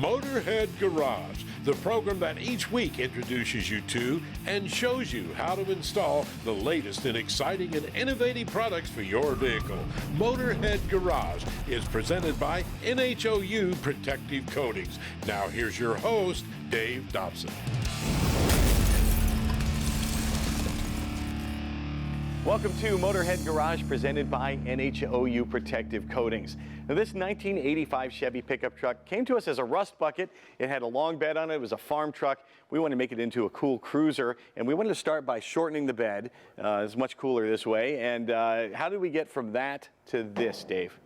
Motorhead Garage, the program that each week introduces you to and shows you how to install the latest in exciting and innovative products for your vehicle. Motorhead Garage is presented by NHOU Protective Coatings. Now here's your host, Dave Dobson. Welcome to Motorhead Garage, presented by NHOU Protective Coatings. Now, this 1985 Chevy pickup truck came to us as a rust bucket. It had a long bed on it. It was a farm truck. We wanted to make it into a cool cruiser, and we wanted to start by shortening the bed. It's much cooler this way. And how did we get from that to this, Dave?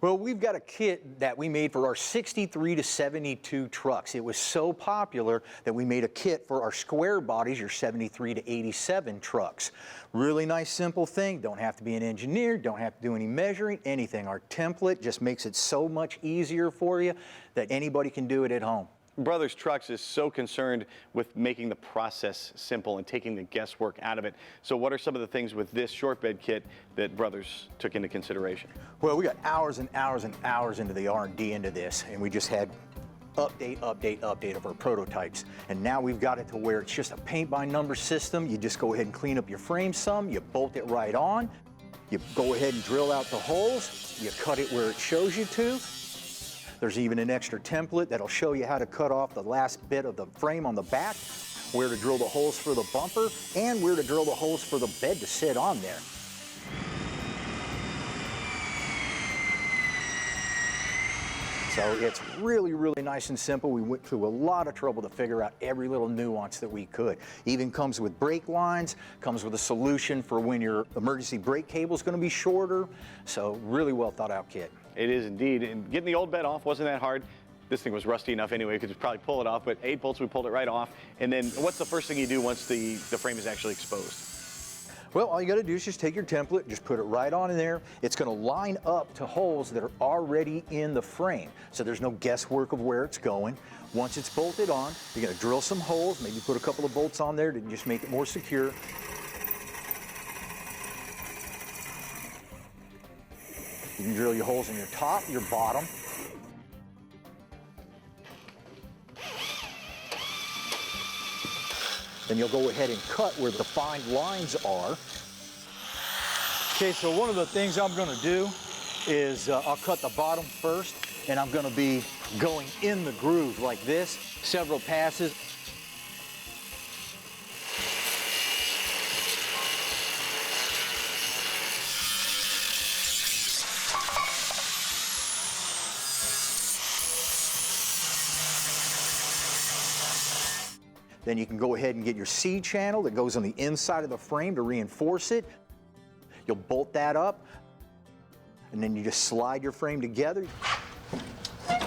Well, we've got a kit that we made for our 63 to 72 trucks. It was so popular that we made a kit for our square bodies, your 73 to 87 trucks. Really nice, simple thing. Don't have to be an engineer, don't have to do any measuring, anything. Our template just makes it so much easier for you that anybody can do it at home. Brothers Trucks is so concerned with making the process simple and taking the guesswork out of it. So what are some of the things with this short bed kit that Brothers took into consideration? Well, we got hours and hours and hours into the R&D into this, and we just had update of our prototypes. And now we've got it to where it's just a paint by number system. You just go ahead and clean up your frame some, you bolt it right on, you go ahead and drill out the holes, you cut it where it shows you to. There's even an extra template that'll show you how to cut off the last bit of the frame on the back, where to drill the holes for the bumper, and where to drill the holes for the bed to sit on there. So it's really, really nice and simple. We went through a lot of trouble to figure out every little nuance that we could. Even comes with brake lines, comes with a solution for when your emergency brake cable is going to be shorter. So really well thought out kit. It is indeed. And getting the old bed off wasn't that hard. This thing was rusty enough anyway, we could just probably pull it off, but 8 bolts, we pulled it right off. And then what's the first thing you do once the frame is actually exposed? Well, all you got to do is just take your template, just put it right on in there. It's going to line up to holes that are already in the frame, so there's no guesswork of where it's going. Once it's bolted on, you're going to drill some holes, maybe put a couple of bolts on there to just make it more secure. You can drill your holes in your top, your bottom. Then you'll go ahead and cut where the defined lines are. Okay, so one of the things I'm going to do is I'll cut the bottom first, and I'm going to be going in the groove like this, several passes. Then you can go ahead and get your C channel that goes on the inside of the frame to reinforce it. You'll bolt that up, and then you just slide your frame together.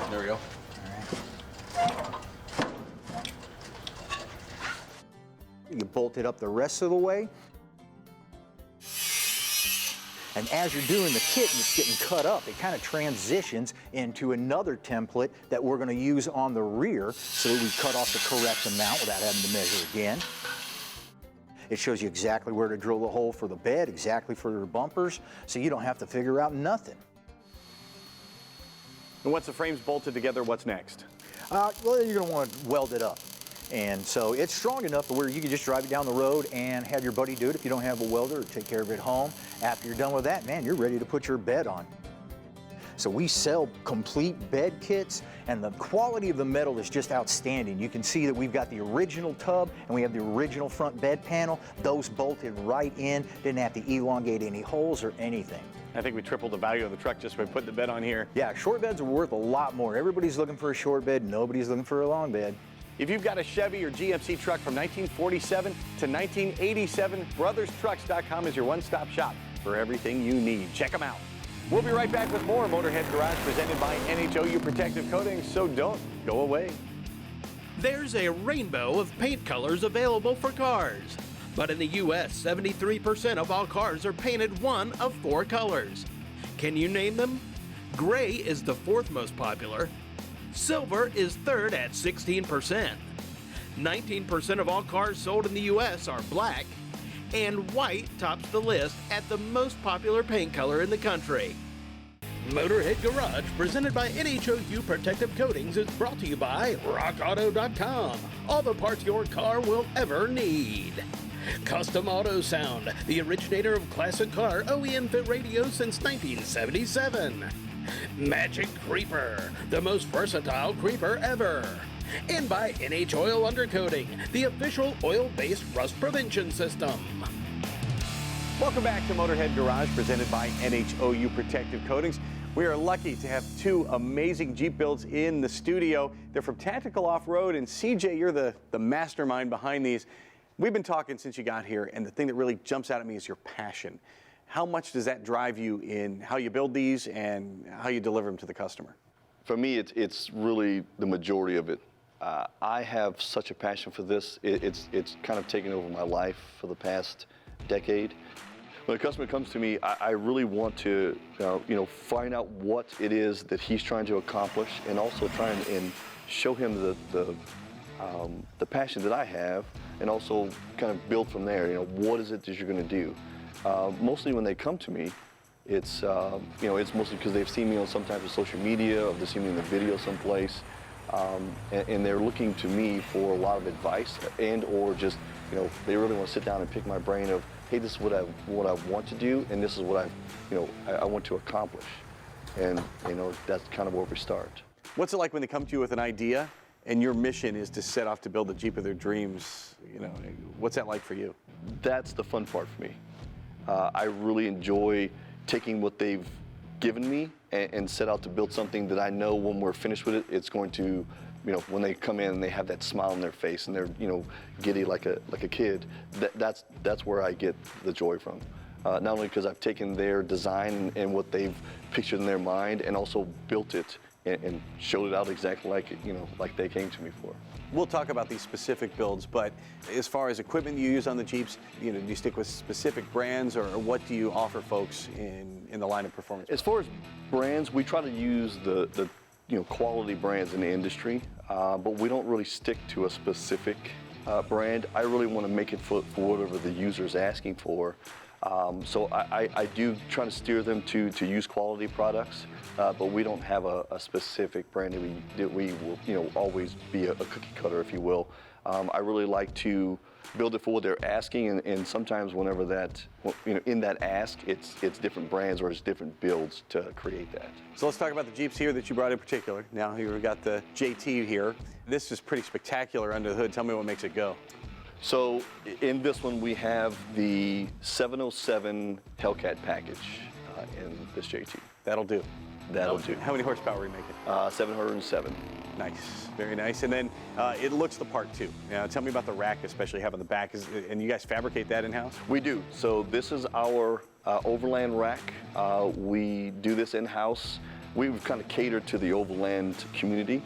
There we go. All right. You bolt it up the rest of the way. And as you're doing the kit and it's getting cut up, it kind of transitions into another template that we're going to use on the rear so that we cut off the correct amount without having to measure again. It shows you exactly where to drill the hole for the bed, exactly for your bumpers, so you don't have to figure out nothing. And once the frame's bolted together, what's next? Well, you're going to want to weld it up. And so it's strong enough to where you can just drive it down the road and have your buddy do it if you don't have a welder, or take care of it at home. After you're done with that, man, you're ready to put your bed on. So we sell complete bed kits, and the quality of the metal is just outstanding. You can see that we've got the original tub and we have the original front bed panel. Those bolted right in, didn't have to elongate any holes or anything. I think we tripled the value of the truck just by putting the bed on here. Yeah, short beds are worth a lot more. Everybody's looking for a short bed, nobody's looking for a long bed. If you've got a Chevy or GMC truck from 1947 to 1987, brotherstrucks.com is your one-stop shop for everything you need. Check them out. We'll be right back with more Motorhead Garage presented by NHOU Protective Coatings, so don't go away. There's a rainbow of paint colors available for cars. But in the U.S., 73% of all cars are painted one of 4 colors. Can you name them? Gray is the 4th most popular. Silver is 3rd at 16%. 19% of all cars sold in the U.S. are black. And white tops the list at the most popular paint color in the country. Motorhead Garage, presented by NHOU Protective Coatings, is brought to you by RockAuto.com. All the parts your car will ever need. Custom Auto Sound, the originator of classic car OEM fit radios since 1977. Magic Creeper, the most versatile creeper ever. And by Oil Undercoating, the official oil-based rust prevention system. Welcome back to Motorhead Garage, presented by NHOU Protective Coatings. We are lucky to have two amazing Jeep builds in the studio. They're from Tactical Off-Road, and CJ, you're the mastermind behind these. We've been talking since you got here, and the thing that really jumps out at me is your passion. How much does that drive you in how you build these and how you deliver them to the customer? For me, it's really the majority of it. I have such a passion for this. It's kind of taken over my life for the past decade. When a customer comes to me, I really want to, find out what it is that he's trying to accomplish, and also try and show him the passion that I have, and also kind of build from there. What is it that you're going to do? Mostly when they come to me, it's mostly because they've seen me on some type of social media, or they've seen me in the video someplace, and they're looking to me for a lot of advice, and or just they really want to sit down and pick my brain of, hey, this is what I want to do, and this is what I want to accomplish, and that's kind of where we start. What's it like when they come to you with an idea and your mission is to set off to build the Jeep of their dreams? What's that like for you? That's the fun part for me. I really enjoy taking what they've given me and set out to build something that I know when we're finished with it, it's going to, when they come in and they have that smile on their face and they're, giddy like a kid, that's where I get the joy from. Not only because I've taken their design and what they've pictured in their mind, and also built it and showed it out exactly like they came to me for. We'll talk about these specific builds, but as far as equipment you use on the Jeeps, do you stick with specific brands, or what do you offer folks in the line of performance? As far as brands, we try to use the quality brands in the industry, but we don't really stick to a specific brand. I really want to make it for whatever the user is asking for. So I do try to steer them to use quality products, but we don't have a specific brand that we will always be a cookie cutter, if you will. I really like to build it for what they're asking, and sometimes whenever that, in that ask, it's different brands or it's different builds to create that. So let's talk about the Jeeps here that you brought in particular. Now you've got the JT here. This is pretty spectacular under the hood. Tell me what makes it go. So in this one, we have the 707 Hellcat package in this JT. That'll do. That'll do. How many horsepower are you making? 707. Nice, very nice. And then it looks the part too. Now tell me about the rack, especially having the back. And you guys fabricate that in-house? We do. So this is our overland rack. We do this in-house. We've kind of catered to the overland community.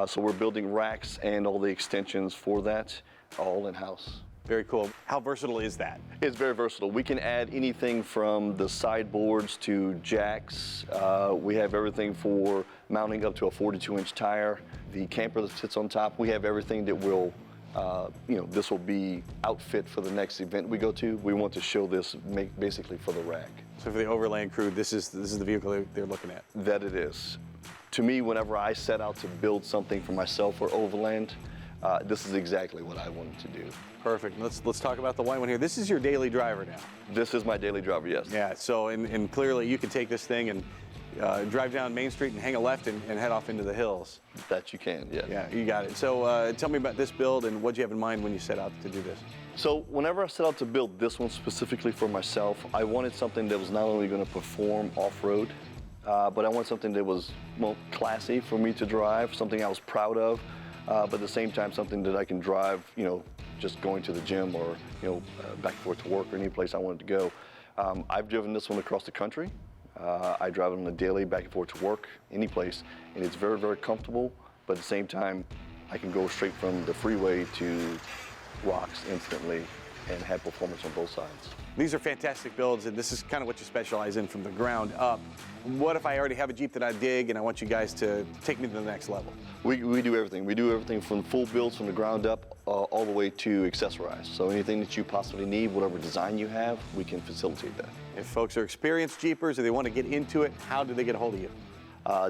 So we're building racks and all the extensions for that, all in-house. Very cool. How versatile is that? It's very versatile. We can add anything from the sideboards to jacks. We have everything for mounting up to a 42-inch tire. The camper that sits on top, we have everything that will, this will be outfit for the next event we go to. We want to show this basically for the rack. So for the overland crew, this is the vehicle they're looking at? That it is. To me, whenever I set out to build something for myself for overland, this is exactly what I wanted to do. Perfect. Let's talk about the white one here. This is your daily driver now. This is my daily driver, yes. Yeah, so and clearly you can take this thing and drive down Main Street and hang a left and head off into the hills. That you can, yes. Yeah, you got it. So tell me about this build and what you have in mind when you set out to do this. So whenever I set out to build this one specifically for myself, I wanted something that was not only going to perform off-road, but I wanted something that was classy for me to drive, something I was proud of, but at the same time something that I can drive, just going to the gym or back and forth to work or any place I wanted to go. I've driven this one across the country. I drive it on a daily back and forth to work, any place, and it's very, very comfortable, but at the same time, I can go straight from the freeway to rocks instantly. and have performance on both sides. These are fantastic builds, and this is kind of what you specialize in from the ground up. What if I already have a Jeep that I dig and I want you guys to take me to the next level? We do everything. We do everything from full builds from the ground up all the way to accessorize. So anything that you possibly need, whatever design you have, we can facilitate that. If folks are experienced Jeepers or they want to get into it, how do they get a hold of you?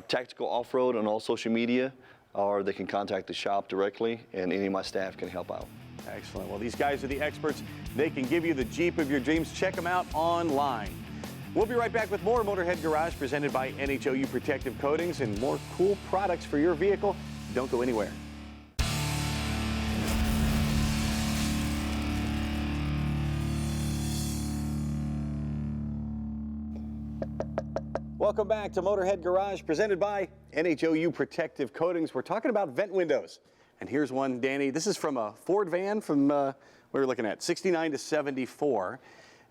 Tactical Off-Road on all social media, or they can contact the shop directly, and any of my staff can help out. Excellent. Well, these guys are the experts. They can give you the Jeep of your dreams. Check them out online. We'll be right back with more Motorhead Garage presented by NHOU Protective Coatings and more cool products for your vehicle. Don't go anywhere. Welcome back to Motorhead Garage presented by NHOU Protective Coatings. We're talking about vent windows. And here's one, Danny. This is from a Ford van from, what we're looking at, 69 to 74.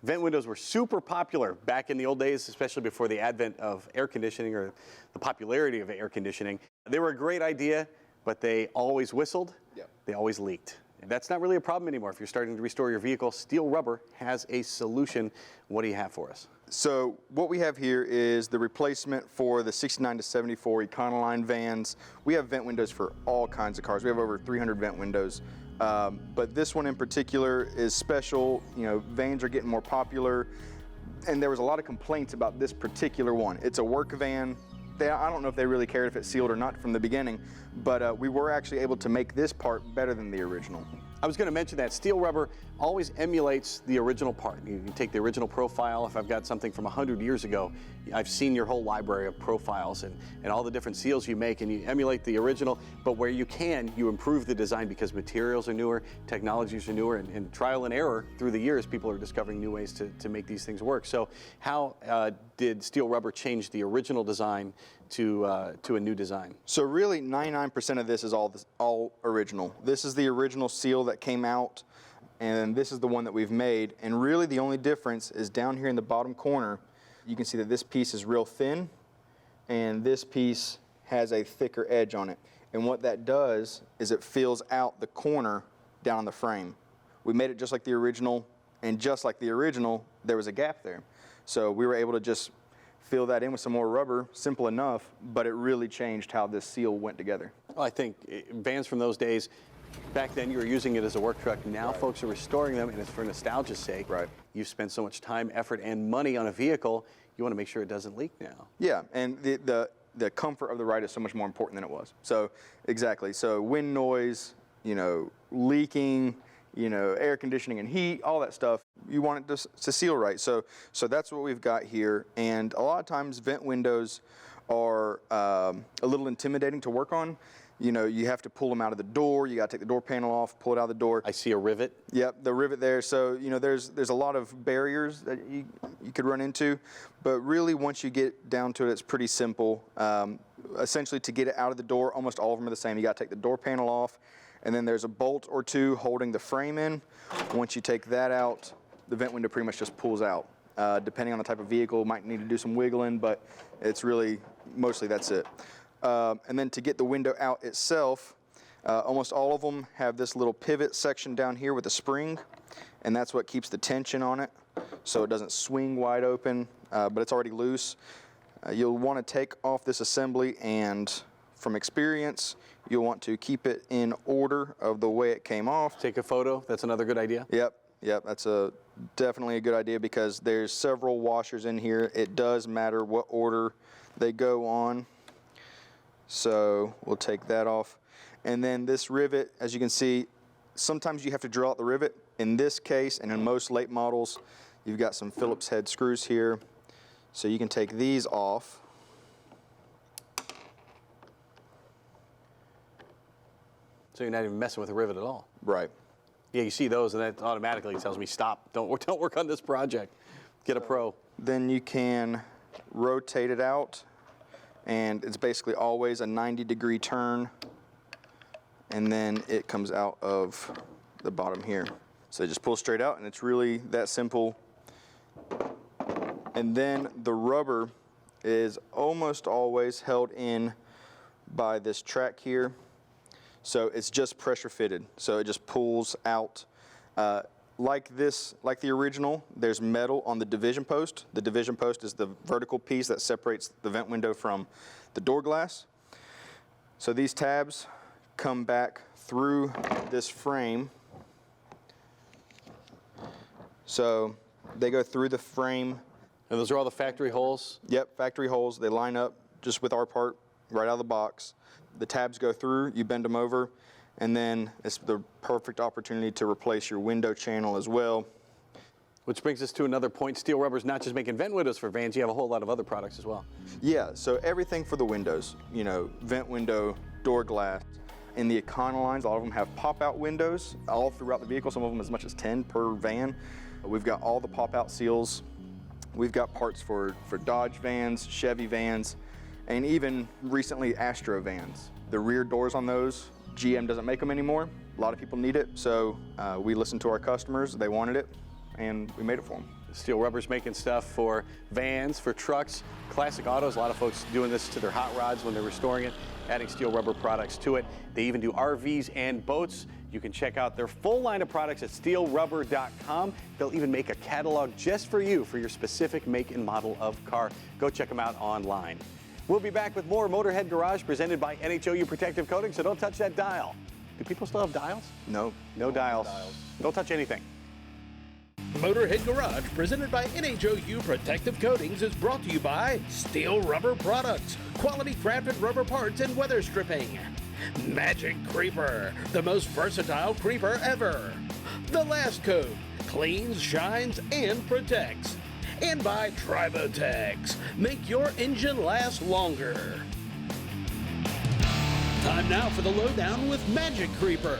Vent windows were super popular back in the old days, especially before the advent of air conditioning or the popularity of air conditioning. They were a great idea, but they always whistled. Yep. They always leaked. And that's not really a problem anymore. If you're starting to restore your vehicle, Steele Rubber has a solution. What do you have for us? So what we have here is the replacement for the 69 to 74 Econoline vans. We have vent windows for all kinds of cars. We have over 300 vent windows. But this one in particular is special. You know, vans are getting more popular, and there was a lot of complaints about this particular one. It's a work van. I don't know if they really cared if it's sealed or not from the beginning, but we were actually able to make this part better than the original. I was going to mention that Steele Rubber always emulates the original part. You take the original profile. If I've got something from 100 years ago, I've seen your whole library of profiles and all the different seals you make, and you emulate the original, but where you can, you improve the design because materials are newer, technologies are newer, and trial and error through the years, people are discovering new ways to make these things work. So how did Steele Rubber change the original design to a new design? So really 99% of this is all original. This is the original seal that came out, and this is the one that we've made. And really the only difference is down here in the bottom corner, you can see that this piece is real thin and this piece has a thicker edge on it. And what that does is it fills out the corner down the frame. We made it just like the original, and just like the original, there was a gap there. So we were able to just fill that in with some more rubber, simple enough, but it really changed how this seal went together. Well, I think vans from those days, back then you were using it as a work truck. Now folks are restoring them, and it's for nostalgia's sake. Right. You've spent so much time, effort, and money on a vehicle, you want to make sure it doesn't leak now. Yeah, and the comfort of the ride is so much more important than it was. So exactly, so wind noise, you know, leaking, you know, air conditioning and heat, all that stuff, you want it to seal right. So that's what we've got here. And a lot of times vent windows are a little intimidating to work on. You know, you have to pull them out of the door, you got to take the door panel off, pull it out of the door. I see a rivet. Yep, the rivet there. So, you know, there's a lot of barriers that you could run into, but really once you get down to it, it's pretty simple. Essentially to get it out of the door, almost all of them are the same. You got to take the door panel off, and then there's a bolt or two holding the frame in. Once you take that out, the vent window pretty much just pulls out. Depending on the type of vehicle, might need to do some wiggling, but it's really, mostly that's it. And then to get the window out itself, almost all of them have this little pivot section down here with a spring, and that's what keeps the tension on it, so it doesn't swing wide open, but it's already loose. You'll want to take off this assembly, and from experience, you'll want to keep it in order of the way it came off. Take a photo, that's another good idea? Yep, that's definitely a good idea because there's several washers in here. It does matter what order they go on. So we'll take that off. And then this rivet, as you can see, sometimes you have to drill out the rivet. In this case, and in most late models, you've got some Phillips head screws here. So you can take these off. So you're not even messing with the rivet at all? Right. Yeah, you see those and that automatically tells me stop. Don't work on this project. Get a pro. Then you can rotate it out, and it's basically always a 90-degree turn, and then it comes out of the bottom here. So it just pulls straight out, and it's really that simple. And then the rubber is almost always held in by this track here. So it's just pressure fitted. So it just pulls out. Like the original, there's metal on the division post. The division post is the vertical piece that separates the vent window from the door glass. So these tabs come back through this frame. So they go through the frame. And those are all the factory holes? Yep, factory holes. They line up just with our part right out of the box. The tabs go through, you bend them over, and then it's the perfect opportunity to replace your window channel as well. Which brings us to another point. Steel Rubber's not just making vent windows for vans, you have a whole lot of other products as well. Yeah, so everything for the windows, you know, vent window, door glass. In the Econolines, a lot of them have pop-out windows all throughout the vehicle, some of them as much as 10 per van. We've got all the pop-out seals. We've got parts for Dodge vans, Chevy vans, and even recently Astro vans. The rear doors on those, GM doesn't make them anymore. A lot of people need it, so we listened to our customers. They wanted it, and we made it for them. Steel Rubber's making stuff for vans, for trucks, classic autos. A lot of folks doing this to their hot rods when they're restoring it, adding Steel Rubber products to it. They even do RVs and boats. You can check out their full line of products at steelrubber.com. They'll even make a catalog just for you for your specific make and model of car. Go check them out online. We'll be back with more Motorhead Garage presented by NHOU Protective Coating, so don't touch that dial. Do people still have dials? No. No dials. Don't touch anything. Motorhead Garage, presented by NHOU Protective Coatings, is brought to you by Steel Rubber Products, quality crafted rubber parts and weather stripping. Magic Creeper, the most versatile creeper ever. The Last Coat, cleans, shines, and protects. And by Tribotex, make your engine last longer. Time now for the lowdown with Magic Creeper.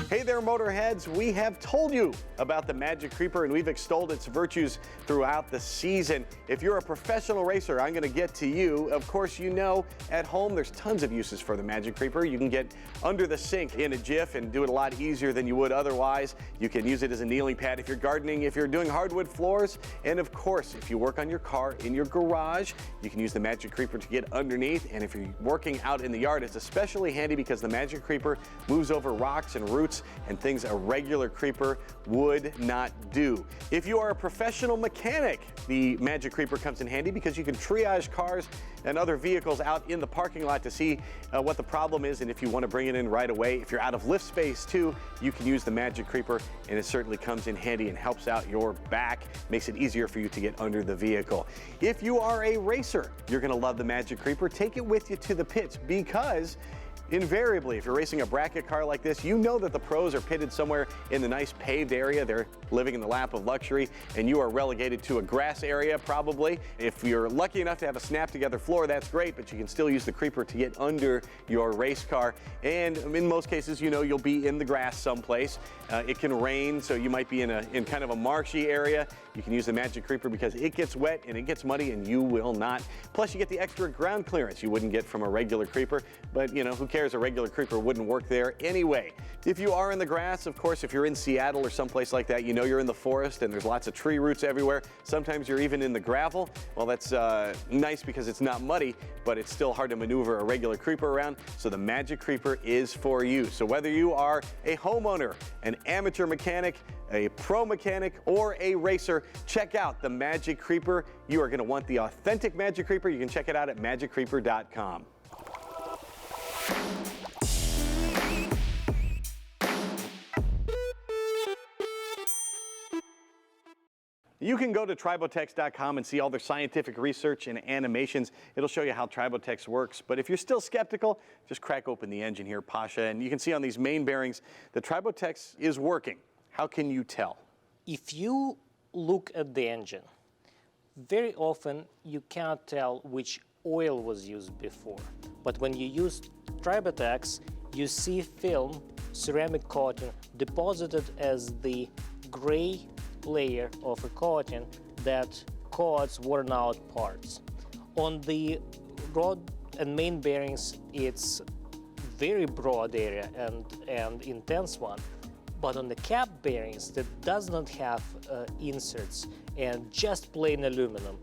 Hey there, Motorheads. We have told you about the Magic Creeper, and we've extolled its virtues throughout the season. If you're a professional racer, I'm going to get to you. Of course, you know, at home, there's tons of uses for the Magic Creeper. You can get under the sink in a jiff and do it a lot easier than you would otherwise. You can use it as a kneeling pad if you're gardening, if you're doing hardwood floors. And of course, if you work on your car in your garage, you can use the Magic Creeper to get underneath. And if you're working out in the yard, it's especially handy because the Magic Creeper moves over rocks and roots and things a regular creeper would not do. If you are a professional mechanic, the Magic Creeper comes in handy because you can triage cars and other vehicles out in the parking lot to see what the problem is, and if you want to bring it in right away. If you're out of lift space too, you can use the Magic Creeper, and it certainly comes in handy and helps out your back, makes it easier for you to get under the vehicle. If you are a racer, you're going to love the Magic Creeper. Take it with you to the pits because invariably, if you're racing a bracket car like this, you know that the pros are pitted somewhere in the nice paved area. They're living in the lap of luxury, and you are relegated to a grass area probably. If you're lucky enough to have a snap-together floor, that's great, but you can still use the creeper to get under your race car. And in most cases, you know, you'll be in the grass someplace. It can rain, so you might be in kind of a marshy area. You can use the Magic Creeper because it gets wet and it gets muddy, and you will not. Plus, you get the extra ground clearance you wouldn't get from a regular creeper, but you know, who cares? A regular creeper wouldn't work there anyway. If you are in the grass, of course, if you're in Seattle or someplace like that, you know you're in the forest and there's lots of tree roots everywhere. Sometimes you're even in the gravel. Well, that's nice because it's not muddy, but it's still hard to maneuver a regular creeper around, so the Magic Creeper is for you. So whether you are a homeowner, an amateur mechanic, a pro mechanic, or a racer, check out the Magic Creeper. You are going to want the authentic Magic Creeper. You can check it out at magiccreeper.com. You can go to Tribotex.com and see all their scientific research and animations. It'll show you how Tribotex works. But if you're still skeptical, just crack open the engine here, Pasha, and you can see on these main bearings that Tribotex is working. How can you tell? If you look at the engine, very often you can't tell which oil was used before. But when you use Tribotex, you see film, ceramic coating, deposited as the gray layer of a coating that coats worn out parts. On the rod and main bearings, it's very broad area and intense one. But on the cap bearings that does not have inserts and just plain aluminum,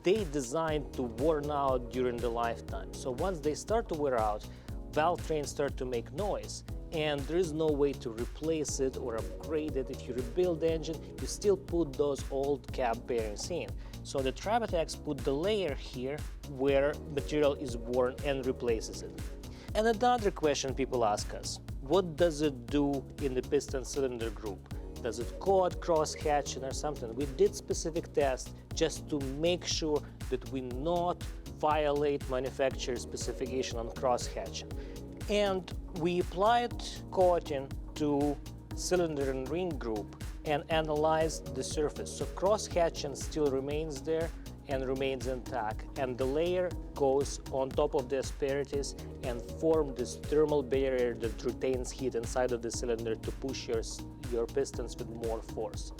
they designed to worn out during the lifetime. So once they start to wear out, valve trains start to make noise, and there is no way to replace it or upgrade it. If you rebuild the engine, you still put those old cap bearings in. So the Tribotex put the layer here where material is worn and replaces it. And another question people ask us, what does it do in the piston cylinder group? Does it coat cross-hatching or something? We did specific tests just to make sure that we not violate manufacturer specification on cross-hatching. And we applied coating to cylinder and ring group and analyzed the surface. So cross-hatching still remains there and remains intact, and the layer goes on top of the asperities and form this thermal barrier that retains heat inside of the cylinder to push your pistons with more force.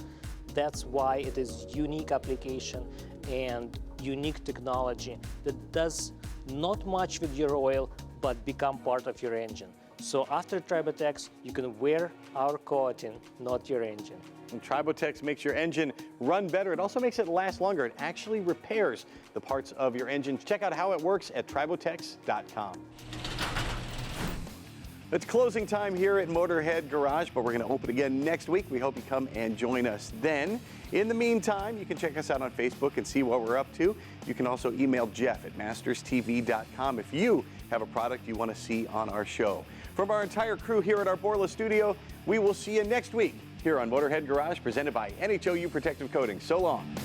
That's why it is unique application and unique technology that does not much with your oil but become part of your engine. So after Tribotex, you can wear our coating, not your engine. And Tribotex makes your engine run better. It also makes it last longer. It actually repairs the parts of your engine. Check out how it works at tribotex.com. It's closing time here at Motorhead Garage, but we're going to open again next week. We hope you come and join us then. In the meantime, you can check us out on Facebook and see what we're up to. You can also email Jeff at masterstv.com if you have a product you want to see on our show. From our entire crew here at our Borla studio, we will see you next week here on Motorhead Garage, presented by NHOU Protective Coatings. So long.